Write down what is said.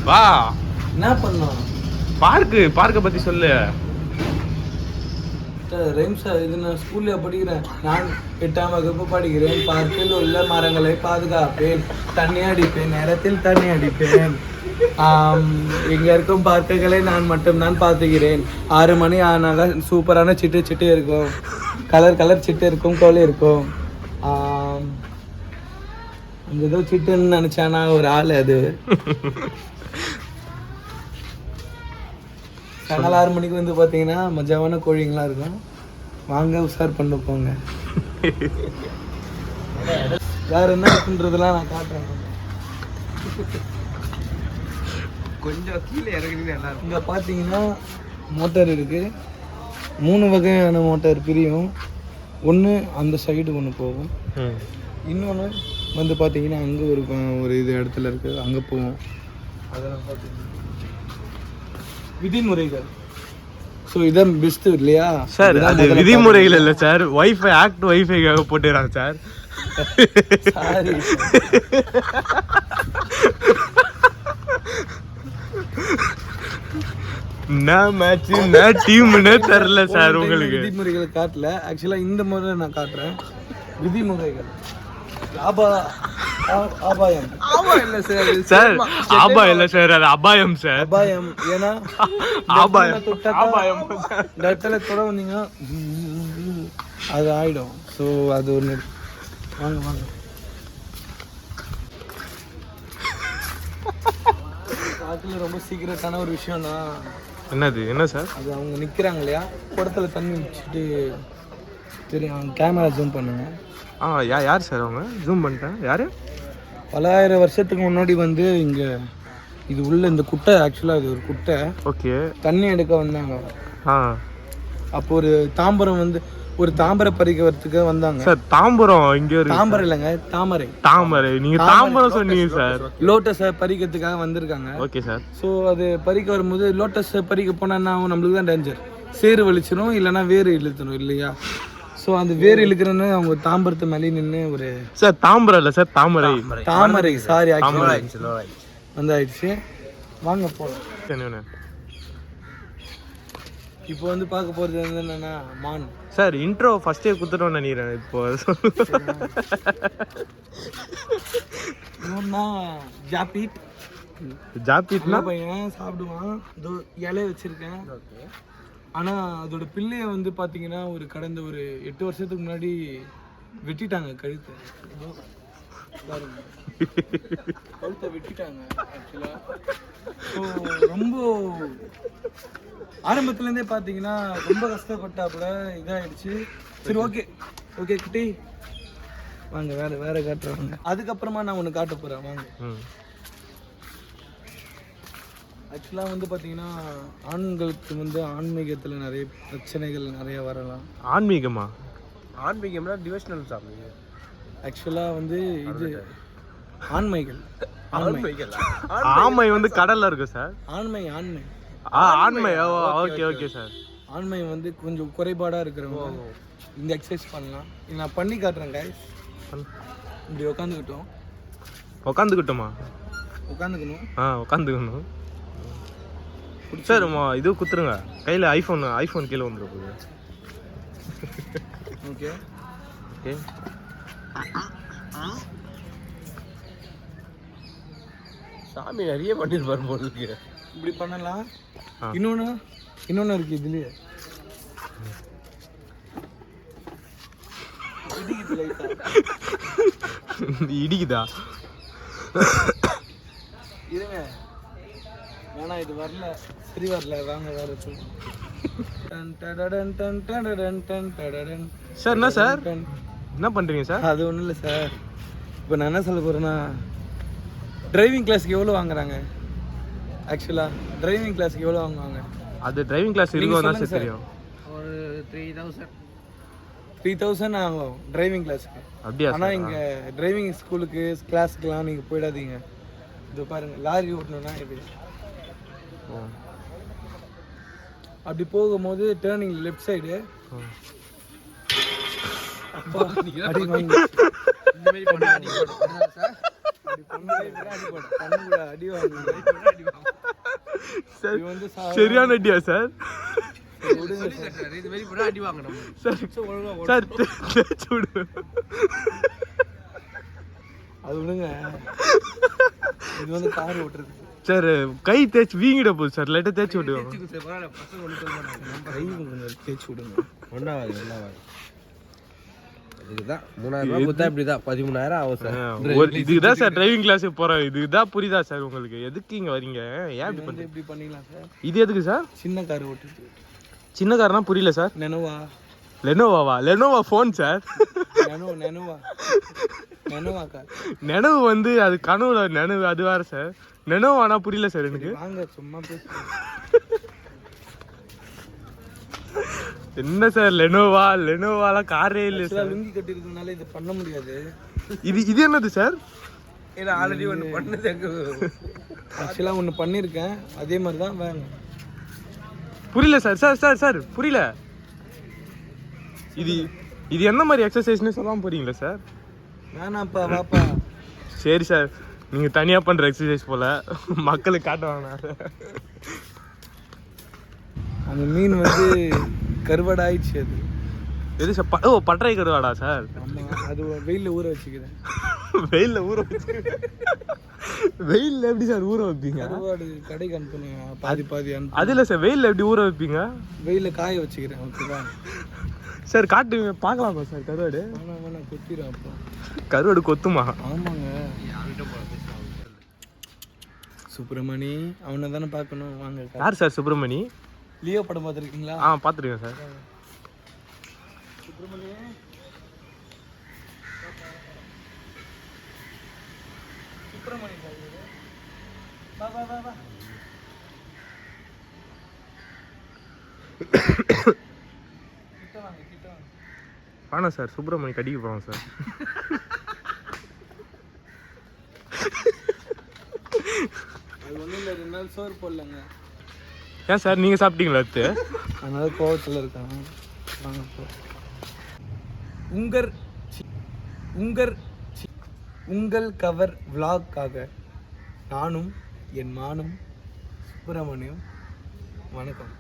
வா. என்ன பண்ணோம்? பார்க்க பத்தி சொல்லு. ரைம்ஸா இது நான் ஸ்கூல்ல படிக்கிறேன். நான் 8ஆம் வகுப்பு படிக்கிறேன். பார்க்கில் உள்ள மரங்களை பாதுகாப்பேன், தண்ணி அடிப்பேன், நேரத்தில் தண்ணி அடிப்பேன். இங்க இருக்கும் பார்க்குகளை நான் மட்டும்தான் பார்த்துக்கிறேன். 6 மணி ஆனால சூப்பரான சிட்டு இருக்கும், கலர் சிட்டு இருக்கும், கோழி இருக்கும். அந்த ஏதோ சிட்டுன்னு நினைச்சானா ஒரு ஆள். அது சாயங்காலம் 6 மணிக்கு வந்து பார்த்தீங்கன்னா மஜாவான கோழிங்களாம் இருக்கும். வாங்க உஷார் பண்ண போங்க. வேற என்ன இருக்குன்றதெல்லாம் நான் காட்டுறேன். கொஞ்சம் கீழே இறங்குறது நல்லா இருக்கும். இங்கே பார்த்தீங்கன்னா மோட்டார் இருக்குது. 3 வகையான மோட்டார் பிரியும். ஒன்று அந்த சைடு ஒன்று போகும், இன்னொன்று வந்து பார்த்தீங்கன்னா அங்கே ஒரு இது இடத்துல இருக்குது, அங்கே போவோம். அதெல்லாம் பார்த்தீங்கன்னா விதிமுறைகள். ஸோ இதான் பெஸ்ட் இல்லையா சார்? அது விதிமுறைகள் இல்லை சார், வைஃபை ஆக்ட் வைஃபைக்காக போட்டுறாங்க சார். சாரி. தெரியல சார் உங்களுக்கு. விதிமுறைகளை காட்டல. ஆக்சுவலா இந்த முறை நான் காட்டுறேன் விதிமுறைகள். அபாயம் இல்ல சார். சார் ஆபா இல்ல சார், அது அபாயம் சார். அபாயம். ஏன்னா அபாயம் இந்த இடத்துல தொட வந்தீங்கன்னா அது ஆயிடும். ஸோ அது ஒன்று. வாங்க காட்டுல ரொம்ப சீக்கிரட்டான ஒரு விஷயம் தான். என்ன சார்? அது அவங்க நிற்கிறாங்க இல்லையா, குடத்துல தண்ணி வச்சுட்டு தெரியும். கேமரா ஜூம் பண்ணுங்க. யார் சார் அவங்க? ஜூம் பண்ணிட்டேன். யாரு? பல ஆயிரம் வருஷத்துக்கு முன்னாடி வந்து இங்கே இது உள்ள இந்த குட்டை, ஆக்சுவலாக இது ஒரு குட்டை. ஓகே. தண்ணி எடுக்க வந்தாங்க. அப்போ ஒரு தாம்பரம் வந்து ஒரு தாமரை பறிக்கிறதுக்கு வந்தாங்க சார். தாம்பரம் இங்கே தாம்பரம் இல்லைங்க, தாமரை. நீங்க தாம்பரம் சொன்னீங்க சார். லோட்டஸை பறிக்கிறதுக்காக வந்திருக்காங்க. Okay sir. ஸோ அது பறிக்க வரும்போது லோட்டஸை பறிக்க போனா நம்மளுக்கு தான் டேஞ்சர். சேறு வலிச்சிடும், இல்லைன்னா வேறு இழுத்தணும் இல்லையா. ஸோ அந்த வேறு இழுக்கிறன்னு அவங்க தாம்பரத்து மேலே நின்று ஒரு சார் தாம்பரம் இல்லை சார், தாமரை. சாரி, வந்து ஆயிடுச்சு. வாங்க போகலாம். இப்போ வந்து பார்க்க போகிறது என்னன்னா மான். சார் இன்ட்ரோ ஃபர்ஸ்டே கொடுத்துட்டோம்னு நினைக்கிறேன். இப்போ இன்னொன்னா ஜாப்பீட்னா பையன் சாப்பிடுவான். இதோ இலைய வச்சிருக்கேன். ஆனால் அதோட பிள்ளைய வந்து பார்த்தீங்கன்னா கடந்த ஒரு 8 வருஷத்துக்கு முன்னாடி வெட்டிட்டாங்க. கழுத்தை வெட்டிட்டாங்க ஆக்சுவலாக. ஸோ ரொம்ப ஆரம்பத்துலேருந்தே பார்த்தீங்கன்னா ரொம்ப கஷ்டப்பட்டாப்புல இதாகிடுச்சு. சரி, ஓகே குட்டி வாங்க, வேற காட்டுறாங்க. அதுக்கப்புறமா நான் ஒன்று காட்ட போகிறேன். வாங்க. ஆக்சுவலாக வந்து பார்த்தீங்கன்னா ஆண்களுக்கு வந்து ஆன்மீகத்தில் நிறைய பிரச்சனைகள் நிறைய வரலாம். ஆன்மீகம்னா டிவோஷனல் சாமி. ஆக்சுவலாக வந்து இது ஆண்மைகள். ஆண்மை வந்து கடல்ல இருக்கு சார். ஆண்மை. Okay sir. ஆண்மை வந்து கொஞ்சம் குறைபாடாக இருக்கிறவங்க இந்த எக்ஸசைஸ் பண்ணலாம். நான் பண்ணி காட்டுறேன் கைஸ். இப்படி உட்காந்துக்கிட்டோமா? உட்காந்துக்கணும் சார். இது குத்துருங்க கையில். ஐஃபோன் கீழே வந்துடும் போகுது. ஓகே. சாமி நிறைய பண்ணிருப்பாரு போல இருக்கு. இப்படி பண்ணலாம். இன்னொன்று இருக்கு இதுலயே. இடிக்குதா? இருங்க, வேணா இது வரல. சரி வரல, வாங்க வேற சொல்லுங்க. சார் என்ன சார் என்ன பண்றீங்க சார்? அது ஒன்றும் இல்லை சார். இப்போ நான் என்ன சொல்ல போறேன்னா, டிரைவிங் கிளாஸ்க்கு எவ்வளோ வாங்குறாங்க? ஆக்சுவலாக டிரைவிங் கிளாஸ்க்கு எவ்வளோ வாங்குவாங்க? அது டிரைவிங் கிளாஸ் இருக்கும் தான் சார் தெரியும். ஒரு 3000 ஆகும் டிரைவிங் கிளாஸுக்கு. அப்படியா? ஆனால் இங்கே டிரைவிங் ஸ்கூலுக்கு கிளாஸுக்கெலாம் நீங்கள் போயிடாதீங்க. இது பாருங்க, லாரி ஓட்டணும்னா இது அப்படி போகும்போது டேர்னிங் லெஃப்ட் சைடு அடி வாங்க சார் சரியான அடியா சார் சார் தேய்ச்சி விடு அது விடுங்க இது வந்து கார் ஓட்டுறது சார் கை தேய்ச்சி வீங்கிட போகுது சார் லைட்டாக தேய்ச்சி விடுவாங்க கை தேய்ச்சி விடுங்க ஒன்றாவது இதுதான் 3000 ரூபாய் கொடுத்தா இப்படிதான் 13000 ஆகும் சார். இதுதான் சார் டிரைவிங் கிளாஸ் போறேன். இதுதான் புரியுதா சார் உங்களுக்கு? எதுக்கு இங்க வரீங்க? ஏன் இப்படி பண்ணிக்கலாம் சார்? இது எதுக்கு சார்? சின்ன கார் ஓட்டுறது. சின்ன கார்னா புரியல சார். லெனோவாவா? Lenovo phone sir. நெனோவா கார். நெனவு வந்து அது கனவுல நெனவு அது வேற சார். நெனோவானா புரியல சார் எனக்கு. வாங்க சும்மா பேசுங்க. என்ன சார் லெனோவாலாம் காரே இல்லை சார். லுங்கி கட்டி இருக்கனால இது பண்ண முடியாது. இது என்னது சார்? இல்ல ஆல்ரெடி ஒன்னு பண்ணது. ஆக்சுவலா ஒன்னு பண்ணிருக்கேன். அதே மாதிரி தான் வாங்க. புரியல சார். சார் சார் சார் புரியல. இது என்ன மாதிரி எக்ஸசைஸ்னு சொல்லாம போறீங்களா சார்? வேணாப்பா வாப்பா. சரி சார், நீங்க தனியா பண்ற எக்ஸசைஸ் போல மக்களுக்கு காட்டுவாங்க. அந்த மீன் வந்து கருவாடாயிடுச்சு. அது எது சார்? ஓ பட்டறை கருவாடா சார்? ஆமாம், அது வெயிலில் ஊற வச்சுக்கிறேன். வெயிலில் ஊற வச்சுக்கிறேன்? வெயிலில் எப்படி சார் ஊற வைப்பீங்க? கருவாடு கடைக்கு அனுப்புனேன் பாதி பாதி அனுப்பு. அது இல்லை சார், வெயிலில் எப்படி ஊற வைப்பீங்க? வெயிலில் காய வச்சுக்கிறேன். ஓகேவா சார்? காட்டு பார்க்கலாமா சார் கருவாடு? வேணாம் கொத்திடும். அப்புறம் கருவாடு கொத்துமா? ஆமாங்க. சுப்பிரமணி அவனை தானே பார்க்கணும். வாங்க. யார் சார் சுப்பிரமணி? லியோ படம் பார்த்துருக்கீங்களா? பார்த்துருக்கேன் சார். சுப்பிரமணி சுப்பிரமணி வா வா வா வா. கிட்ட வாங்க. வேணாம் சார், சுப்பிரமணி கடிக்க போகிறோம் சார். அது ஒன்றும் இல்லை, 2 நாள் சோறு போடலங்க. ஏன் சார், நீங்கள் சாப்பிட்டீங்களா? அடுத்து அதனால கோவத்தில் இருக்காங்க. வாங்க போ. உங்கள் கவர் விளாக்காக நானும் என் மானும் சுப்பிரமணியம். வணக்கம்.